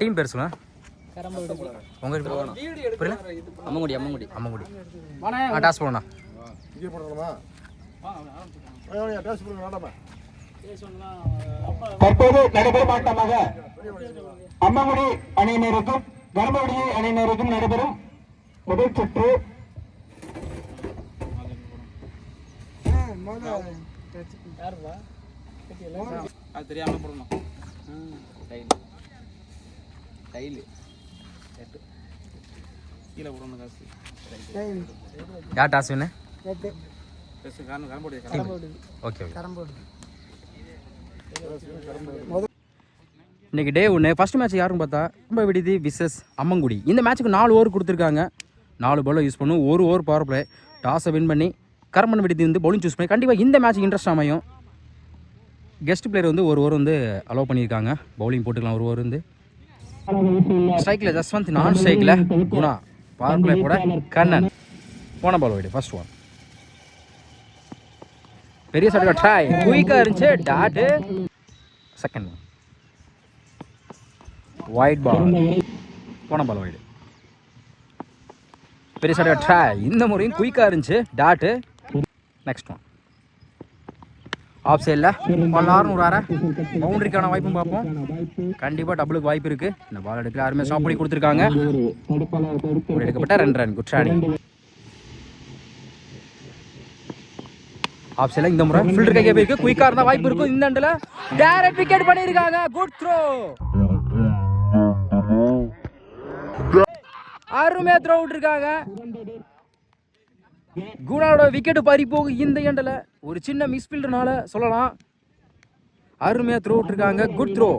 Team பேர் சொல்லுங்க. உங்க புரியல? அம்மங்குடி. டாஸ் போடணும். தற்போது நடைபெறும் ஆட்டமாக அம்மங்குடி அணியினருக்கும் தர்மபுரி அணியினருக்கும் நடைபெறும் முதல் சுற்று. தெரியாம போடணும். கீழே போடணும் காசு. யார் டாஸ் வேணும்? ஓகே. இன்னைக்கு டே ஒன்று ஃபர்ஸ்ட் மேட்ச் யாருன்னு பார்த்தா ரொம்ப விடுதி விசஸ் அம்மங்குடி. இந்த மேட்ச்சுக்கு 4 ஓவர் கொடுத்துருக்காங்க. 4 பால் யூஸ் பண்ணும். 1 ஓவர் பவர் பிளே. டாஸை வின் பண்ணி கரம்பன் விடுதி வந்து பவுலிங் சூஸ் பண்ணி கண்டிப்பாக இந்த மேட்ச் இன்ட்ரெஸ்ட் அமையும். கெஸ்ட் பிளேயர் வந்து 1 ஓவர் வந்து அலோவ் பண்ணியிருக்காங்க. பவுலிங் போட்டுக்கலாம் 1 ஓவர் வந்து. ஸ்ட்ரைக்கில் ஜஸ்வந்த், நான் ஸ்ட்ரைக்கில் குணா, பவர் பிளே போட கண்ணன். போன பால் வைடு ஃபர்ஸ்ட் ஒன். பெரிய சட்டை ட்ரை குயிக்காக இருந்துச்சு. டாட்டு செகண்ட் ஒன். Wide ball. போன பால் வைடு. பெரிய சட்டை ட்ரை இந்த முறையும் குயிக்காக இருந்துச்சு. Tattoo next one. ஆஃப் சைடில் 600 பவுண்டரிக்கான வாய்ப்பும் பார்ப்போம். கண்டிப்பாக டபுளுக்கு வாய்ப்பு இருக்குது. இந்த பால் எடுக்கல. யாருமே ஸ்டாப் பண்ணி கொடுத்துருக்காங்க. எடுக்கப்பட்ட 2 ரன். Good shot. ஆஃப் சைடில் இந்த முறை ஃபில்டர் கைக்கு போயிருக்கு. குயிக்காக இருந்தால் வாய்ப்பு இருக்கும். இந்த அண்டில் டைரக்ட் விக்கெட் பண்ணியிருக்காங்க. Good throw. அருமையாக த்ரோ விட்டுருக்காங்க. குணாவோட விக்கெட்டு பறி போகும் இந்த எண்டில். ஒரு சின்ன மிஸ்ஃபீல்டுனால சொல்லலாம். அருமையாக த்ரோ விட்டுருக்காங்க. Good throw.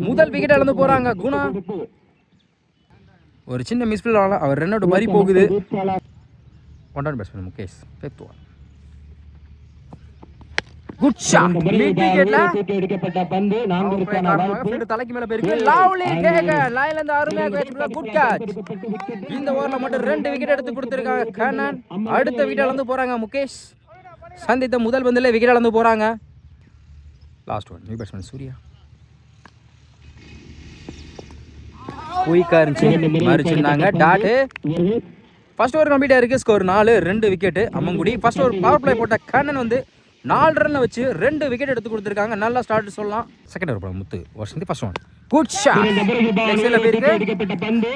முதல் விக்கெட் இழந்து போகிறாங்க குணா. ஒரு சின்ன மிஸ்ஃபீல்டுனால அவர் 2 அவுட் பறி போகுது. 1 run batsman Mukesh. 5th one. Good shot. Mid விக்கெட்ல எடுக்கப்பட்ட பந்து 4க்கான வாய்ப்பு. தலைக்கு மேல போயிருக்கு. லவ்லி கேக்க லைன்ல இருந்து அருமையா கேட்ச். Good catch. இந்த ஓவர்ல மட்டும் 2 விக்கெட் எடுத்து கொடுத்திருக்காங்க கண்ணன். அடுத்த விக்கெட் இழந்து போறாங்க முகேஷ். சந்தித்த முதல் பந்திலே விக்கெட் இழந்து போறாங்க. Last one. New batsman Surya. குயிக்கா இருந்துச்சு. மறிச்சிருந்தாங்க. டாட். ஃபர்ஸ்ட் ஓவர் கம்ப்ளீட் ஆயிருக்கு. ஸ்கோர் 4. 2 விக்கெட் அம்மங்குடி. ஃபர்ஸ்ட் ஓவர் பவர் பிளே போட்ட கண்ணன் வந்து 4 ரன்ல வச்சு 2 விக்கெட் எடுத்து கொடுத்துருக்காங்க. நல்லா ஸ்டார்ட் சொல்லலாம். செகண்ட் ஓவர் முத்து வருஷம் ஃபர்ஸ்ட் ஒன். Good shot. லெக்ஸ்ல போயிருக்கு.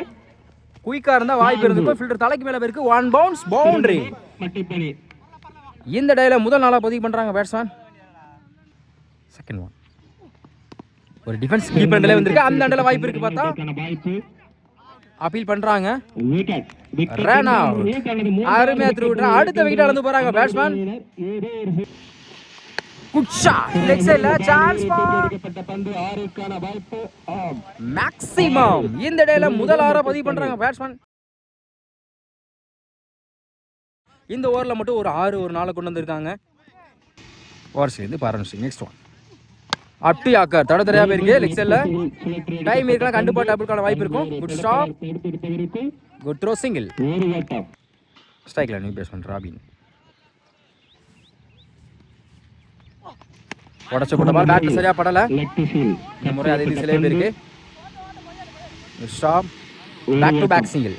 குயிக்கா இருந்தா வாய்ப்பு இருக்கு. ஃபில்டர் தலைக்கு மேல போயிருக்கு. 1 பவுன்ஸ் பவுண்டரி. இந்த டேல முதல் நாளா பதிவு பண்றாங்க பேட்ஸ்மேன். Second one. ஒரு டிஃபென்ஸ் கீப்பர் நிலை வந்திருக்கு. அந்த அண்டல வாய்ப்பு இருக்கு பார்த்தா அப்பீல் பண்றாங்க. Run out. அருமையா த்ரூ விட்றா. அடுத்த விக்கெட் இழந்து போறாங்க பேட்ஸ்மேன். Good shot. லெக் சைடுல சான்ஸ் ஃபார் மேக்ஸிமம். இந்த டேல முதல் 6 பதிவு பண்றாங்க பேட்ஸ்மேன். இந்த ஓவர்ல மட்டும் ஒரு 6 ஒரு 4 கொண்டு வந்திருக்காங்க. ஓவர் சேர்ந்து பாருங்க. Next one. அட்டு ஆக்கர் தடதரையா போயிருக்கு. லெக் சைடுல டைம் இருக்கலாம். கண்டிப்பா டபுள்கான வாய்ப்பு இருக்கும். Good stop. Good throw. Single. ஸ்ட்ரைக்ல நியூ பேட்ஸ்மேன் ராபின். உடச்சு போட்ட பால் பேட்ல சரியா படல. இந்த முறை அதே திசையிலே போயிருக்கு. Stop. Back to back single.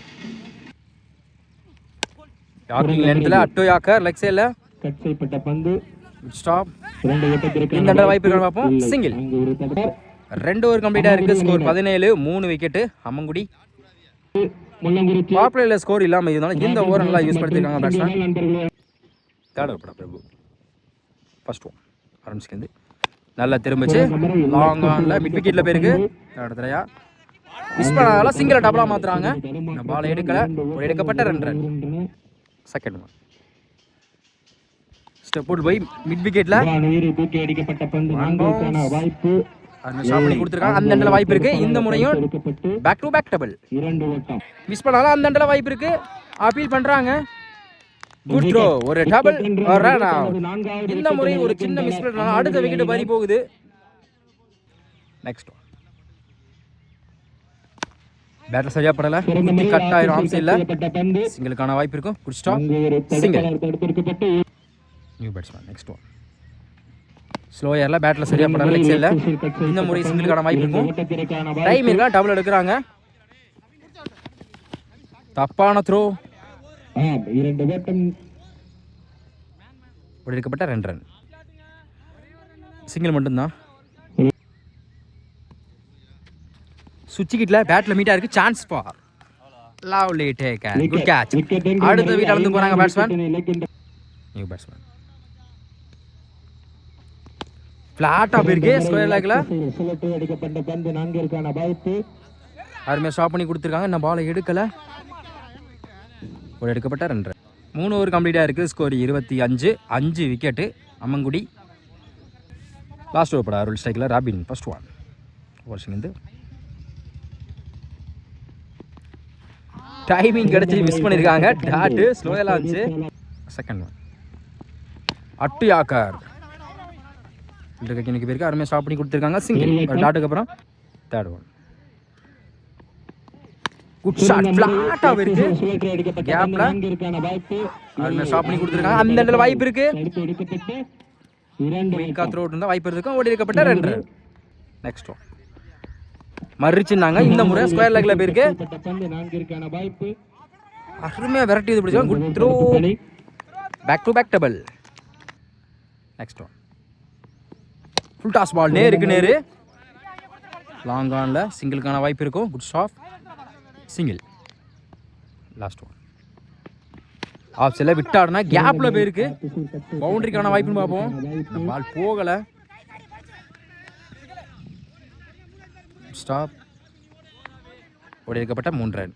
Yorking லென்த்ல அட்டு யாக்கர் லெக் சைடுல கட் செய்யப்பட்ட பந்து. ஸ்டாப். இந்த அண்டர் வாய்ப்பு இருக்கான்னு பார்ப்போம். சிங்கிள். 2 ஓவர் கம்ப்ளீட்டா இருக்கு. ஸ்கோர் 17. 3 விக்கெட் அம்மங்குடி. பவர் பிளேல ஸ்கோர் இல்லாம இருந்தாலும் இந்த ஓவர் நல்லா யூஸ் பண்ணிருக்காங்க பேட்ஸ்மேன். தேர்ட் ஓவர் பட பிரபு. First one. ஆரம்பிச்சுக்கிந்து நல்லா திரும்பிச்சு. லாங் ஆன்ல மிட் விக்கெட்ல போயிருக்கு. அடுத்தயா மிஸ் பண்ணால சிங்கிள டபுளா மாத்துறாங்க. இந்த பால் எடுக்கல. ஒரு எடுக்கப்பட்ட 2 run. Second one. Step out by mid விக்கெட்ல தூக்கி அடிக்கப்பட்ட பந்து 4க்கான வாய்ப்பு. அந்த ஷாட் பண்ணி கொடுத்திருக்காங்க. அந்த அண்டல வாய்ப்பு இருக்கு. இந்த முறையும் பேக் டு பேக் டபுள். 2 ஓட்டம். மிஸ் பண்ணால அந்த அண்டல வாய்ப்பு இருக்கு. அப்பீல் பண்றாங்க. Good throw. ஒரு டபுள் ரன் அவுட். இந்த முறை ஒரு சின்ன மிஸ் பண்ணால அடுத்த விக்கெட் பறி போகுது. நெக்ஸ்ட் பேட்ல சரியா படல. கட் ஆயிரும். ஆம் சைடுல சிங்கிளுக்கான வாய்ப்பு இருக்கும். Good stop. Single. New batsman. Next one. ஸ்லோயரில் பேட்டில் சரியாக படாத லெக் சைடில். இந்த முறை சிங்கிளுக்கான வாய்ப்பு இருக்கும். டைம் இருக்கா, டபுள் எடுக்கிறாங்க. தப்பான த்ரோ. ஒரு எடுக்கப்பட்ட 2 ரன். சிங்கிள் மட்டும்தான். சுவிட்ச் கிட்டில் பேட்டில் மீட்டாக இருக்குது. Chance for lovely take good catch. அடுத்த வீட்டில் வந்து போகிறாங்க பேட்ஸ்மேன். நியூ பேட்ஸ்மேன் ஃப்ளாட்டாக போயிருக்கு ஸ்கொயர் லேக்கில். அருமையாக ஸ்டாப் பண்ணி கொடுத்துருக்காங்க. இன்னும் பாலை எடுக்கலை. ஒரு எடுக்கப்பட்ட 2 ரன். 3 ஓவர் கம்ப்ளீட்டாக இருக்குது. Score 25. 5 wicket Ammangudi. Last over பட அருள் ஸ்ட்ரைக்கில் ராபின் ஃபர்ஸ்ட் ஒன். ஓவர்ஸ்லேருந்து டைமிங் கிடச்சி மிஸ் பண்ணியிருக்காங்க. டாட்டு ஸ்லோயெல்லாம் இருந்துச்சு. செகண்ட் ஒன் அட்டு யாக்கர் இன்னைக்கு பேருக்கு அருமையாக ஸ்டாப் பண்ணி கொடுத்துருக்காங்க. சிங்கிள் டாட்டுக்கு அப்புறம் தேர்ட் ஒன். குட் ஷாட் ஃப்ளாட்டாக இருக்கு. கேப்ல அருமையாக ஸ்டாப் பண்ணி கொடுத்துருக்காங்க. அந்த இடத்துல வாய்ப்பு இருக்கு. குயிக்காக த்ரோ இருந்தால் வாய்ப்பு இருக்கும். ஓடி இருக்கப்பட்ட 2 ரன். Next one மறிச்சுனாங்க. இந்த முறை ஸ்கொயர் லெக்ல போயிருக்கு. அருமையாக விரட்டி இது பிடிச்சோம். Good throw. Back to back double. Next one full toss ball நேருக்கு நேரு. லாங் ஆனில் சிங்கிளுக்கான வாய்ப்பு இருக்கும். Good stop. Single. Last one off சைடில் விட்டாடுனா கேப்பில் போயிருக்கு. பவுண்டரிக்கான வாய்ப்புன்னு பார்ப்போம். பால் போகலை. ஸ்டாப். ஓடி இருக்கப்பட்ட 3 ரன்.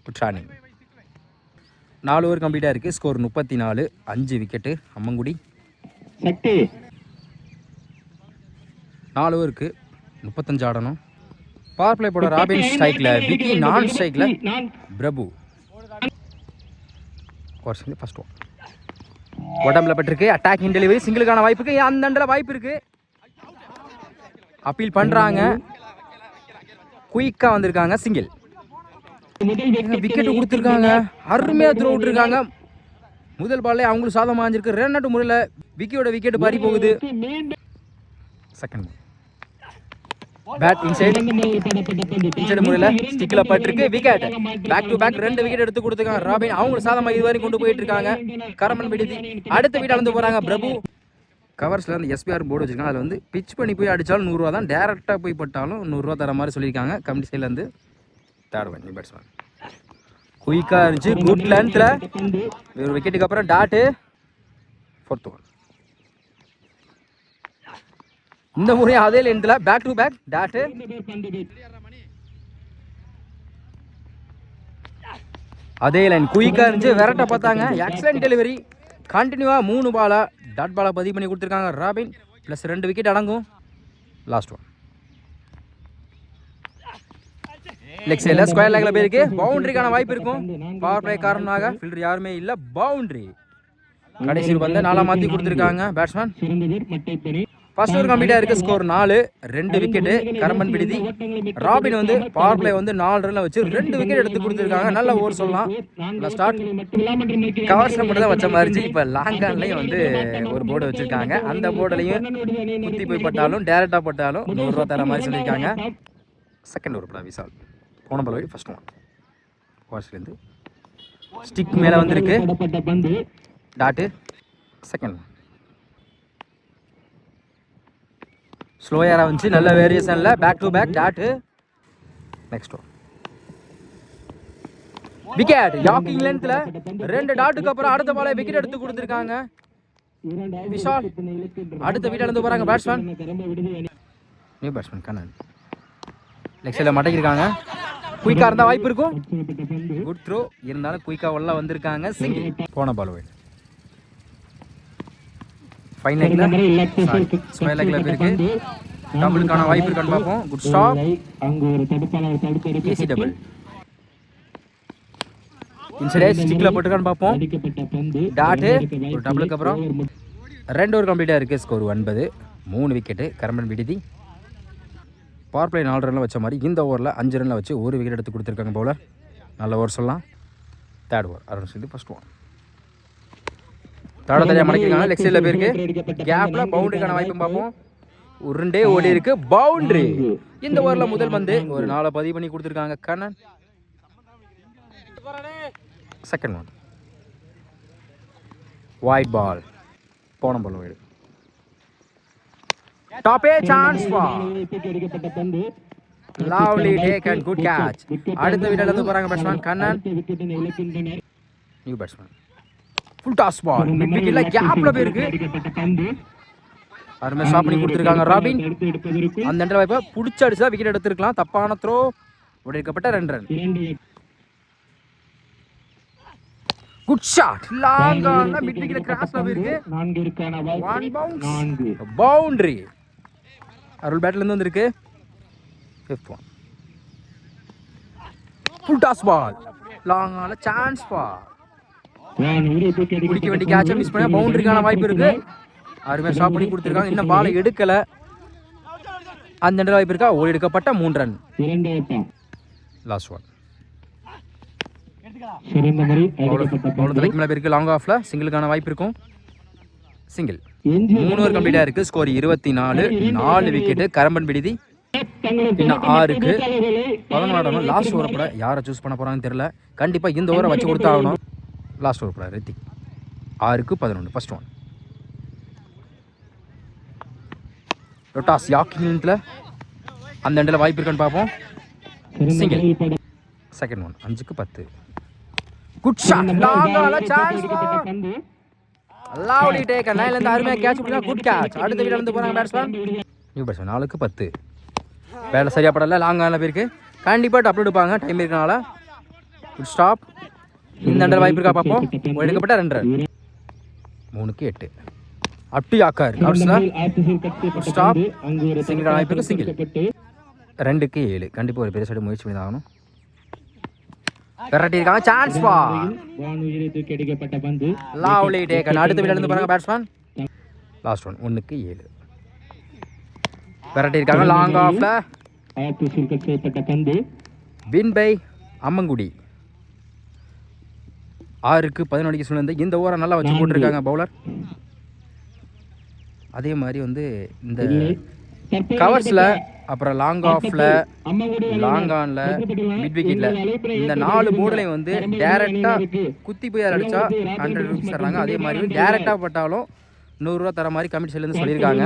Good running. 4 ஓவர் கம்ப்ளீட்டாக இருக்குது. ஸ்கோர் 34. 5 விக்கெட்டு அம்மங்குடி. 4 ஓவருக்கு 35 ஆடணும். பவர் பிளே போட ராபின் ஸ்ட்ரைக்கில், விக்கி நான் ஸ்ட்ரைக்கில், பிரபு. ஃபர்ஸ்ட் ஒன் உடம்புல பட்டிருக்கு. Attacking delivery. சிங்கிளுக்கான வாய்ப்புக்கு அந்த அண்டில் வாய்ப்பு இருக்குது. அப்பீல் பண்ணுறாங்க. குயிக்காக வந்திருக்காங்க. சிங்கிள். விக்கெட்டு கொடுத்துருக்காங்க. அருமையாக த்ரோ விட்டுருக்காங்க. முதல் பால்லே அவங்களுக்கு சாதமாக இருந்திருக்கு. 2 முறையில் விக்கியோட விக்கெட்டு பறி போகுது. செகண்ட் பேட் இன்சைடு முறையில் ஸ்டிக்கில் பட்டிருக்கு. Wicket. Back to back 2 wicket எடுத்து கொடுத்துருக்காங்க ராபின். அவங்களுக்கு சாதமாக இதுவரை கொண்டு போயிட்டு இருக்காங்க. கரமன் விடுதி அடுத்த வீட்டில் வந்து போகிறாங்க. பிரபு கவர்ஸில் வந்து எஸ்பிஆர் போர்டு வச்சுருக்காங்க. அதில் வந்து பிச் பண்ணி போய் அடித்தாலும் 100 ரூபா தான். டேரெக்டாக போய் பட்டாலும் 100 ரூபா தர மாதிரி சொல்லியிருக்காங்க கமிட்டி சைட்லேருந்து. தேர்ட் ஒன் நியூ பேட்ஸ்மேன் குயிக்காக இருந்துச்சு. குட் லென்த்தில் ஒரு விக்கெட்டுக்கு அப்புறம் டாட்டு. ஃபோர்த் ஒன் இந்த முறையும் அதே லென்த்தில் பேக் டு பேக் டாட்டு. அதே லைன் குயிக்காக இருந்துச்சு. விரட்ட பார்த்தாங்க. Excellent delivery. கண்டினியூவாக 3 பாலை டாட் பாலை பதிவு பண்ணி கொடுத்துருக்காங்க ராபின். ப்ளஸ் 2 விக்கெட் அடங்கும். லாஸ்ட் ஒன் லெக் சைடில் ஸ்கொயர் லேக்கில் போயிருக்கு. பவுண்டரிக்கான வாய்ப்பு இருக்கும். பவர் பிளே காரணமாக ஃபீல்டர் யாருமே இல்லை. பவுண்டரி. கடைசியில் வந்து 4 மாற்றி கொடுத்துருக்காங்க பேட்ஸ்மேன். ஃபர்ஸ்ட் ஓவர் கம்ப்ளீட்டாக இருக்குது. ஸ்கோர் 4. 2 விக்கெட்டு கரம்பன் விடுதி. ராபின் வந்து பவர் பிளே வந்து 4 ரன்ல வச்சு 2 விக்கெட் எடுத்து கொடுத்துருக்காங்க. நல்ல ஓவர் சொல்லலாம். ஸ்டார்ட் கவர்ஸ் மட்டும் தான் வச்ச மாதிரி. இப்போ லாங் ஆன்லையும் வந்து ஒரு போர்டு வச்சுருக்காங்க. அந்த போர்டுலையும் குத்தி போய் பட்டாலும் டேரெக்டாக பட்டாலும் 100 ரூபா தர மாதிரி சொல்லியிருக்காங்க. செகண்ட் ஓவர் படா விசால் போன பால் ஃபர்ஸ்ட் ஒன். வாட்ஸ்லேருந்து ஸ்டிக் மேலே வந்திருக்கு. டாட்டு. செகண்ட் ஒன் ஸ்லோயராக வந்துச்சு. நல்ல வேரியேஷனில் back to back dot. Next one wicket. Yorking லென்த்தில் 2 டாட்டுக்கு அப்புறம் அடுத்த பாலை விக்கெட் எடுத்து கொடுத்துருக்காங்க விஷால். அடுத்த வீட்டில் இருந்து போகிறாங்க batsman. New batsman Kannan. Leg சைடில் மடக்கிருக்காங்க. குயிக்காக இருந்தால் வாய்ப்பு இருக்கும். குட் த்ரோ இருந்தாலும் குயிக்காக உள்ள வந்திருக்காங்க. சிங்கிள். போன பால் போய் ஃபைனல் ஸ்கொயர் லெக்ல இருக்கு. டபுளுக்கான வாய்ப்பு இருக்கான்னு பார்ப்போம். Good stop. Easy double. Inside ஸ்டிக்ல போட்டுருக்கான்னு பார்ப்போம். டாட்டு. ஒரு டபுளுக்கு அப்புறம் 2 ஓவர் கம்ப்ளீட்டாக இருக்குது. ஸ்கோர் 9. 3 விக்கெட்டு கரம்பன் விடுதி. பவர் பிளே 4 ரன்ல வச்ச மாதிரி இந்த ஓவரில் 5 ரன்ல வச்சு 1 விக்கெட் எடுத்து கொடுத்துருக்காங்க போல. நல்ல ஓவர் சொல்லலாம். Third over around first one தட தடையாக மடக்கிருக்காங்க. லெக் சைடில் போயிருக்கு. கேப்பில் பவுண்டரிக்கான வாய்ப்பும் பார்ப்போம். உருண்டே ஓடி இருக்கு. பவுண்டரி. இந்த ஓவரில் முதல் பந்து ஒரு 4 பதிவு பண்ணி கொடுத்துருக்காங்க Kannan. Second one wide ball. போன பால் வைடு. டாப்பே chance ball. Lovely take and good catch. அடுத்த விக்கெட்ல இருந்து போறாங்க batsman Kannan. New batsman. Full toss ball. Mid விக்கெட்ல கேப்ல போயிருக்கு. அருமையா ஸ்டாப் பண்ணி கொடுத்துருக்காங்க ராபின். அந்த இடத்துல வாய்ப்பை பிடிச்சி அடிச்சா விக்கெட் எடுத்திருக்கலாம். தப்பான த்ரோ. உடைக்கப்பட்ட 2 run. Good shot. Long on mid விக்கெட்ல கிராஸ்ல போயிருக்கு. 1 பவுன்ஸ். பவுண்டரி. அருள் பேட்ல இருந்து வந்திருக்கு. 5th one. Full toss ball. Long on chance ball. குடிக்க வேண்டிய கேட்சை மிஸ் பண்ண பவுண்டரிக்கான வாய்ப்பு இருக்கு. அருமையா ஸ்டாப் பண்ணி கொடுத்துருக்காங்க. இன்னும் பாலை எடுக்கல. அந்த இடத்துல வாய்ப்பு இருக்கா. ஓடி எடுக்கப்பட்ட 3 ரன். Last one. தலைக்கு மேல இருக்கு. லாங் ஆஃப்ல சிங்கிளுக்கான வாய்ப்பு இருக்கும். சிங்கிள். 3 ஓவர் கம்ப்ளீட்டா இருக்கு. ஸ்கோர் 24. 4 விக்கெட். கரம்பன் விடுதி இன்னும் 6க்கு 11 லாஸ்ட் ஓவர் கூட யாரை சூஸ் பண்ண போறாங்கன்னு தெரியல. கண்டிப்பா இந்த ஓவரை வச்சு கொடுத்தாகணும். லாஸ்ட் ஓவர் கூட ரித்திக். 6க்கு 11. First one. ரொட்டாஸ் யாக்கிங்ல அந்த எண்டில் வாய்ப்பு இருக்கான்னு பார்ப்போம். சிங்கிள். Second one. 5க்கு 10. Good shot. லாங்கால சான்ஸ். Lovely take. 9ல இருந்து அருமையா கேட்ச் பிடிச்சா குட் கேட்ச். அடுத்த விக்கெட்ல இருந்து போறாங்க பேட்ஸ்மேன். New batsman. 4க்கு 10. வேலை சரியா படல. லாங்கான பேருக்கு கண்டிப்பா டப் எடுப்பாங்க. டைம் இருக்கனால. Good stop. இந்த அண்டர் வாய்ப்பு இருக்கா பார்ப்போம். எடுக்கப்பட்ட 2 ரன். 3க்கு 8. Up to yorker. Stop. Single வாய்ப்பு இருக்கு. சிங்கிள். 2க்கு 7. கண்டிப்பா ஒரு பெரிய சைடு முயற்சி பண்ணி ஆகணும். பெரட்டி இருக்காங்க. Chance ball. Lovely take. அடுத்த விக்கெட்ல இருந்து பாருங்க பேட்ஸ்மேன். Last one. 1க்கு 7. பெரட்டி இருக்காங்க. லாங் ஆஃப்ல வின் பை அம்மங்குடி. 6க்கு 11 சுழந்து இந்த ஓவரை நல்லா வச்சு போட்டிருக்காங்க பவுலர். அதே மாதிரி வந்து இந்த கவர்ஸில் அப்புறம் லாங் ஆஃப்ல லாங் ஆன்ல மிட் விக்கெட்ல இந்த 4 போர்டுலையும் வந்து டேரெக்டாக குத்தி போய் அடிச்சா 100 ரூபீஸ் தர்றாங்க. அதே மாதிரி டேரெக்டாக பட்டாலும் 100 ரூபா தர மாதிரி கமிட்டி சைட்லேருந்து சொல்லியிருக்காங்க.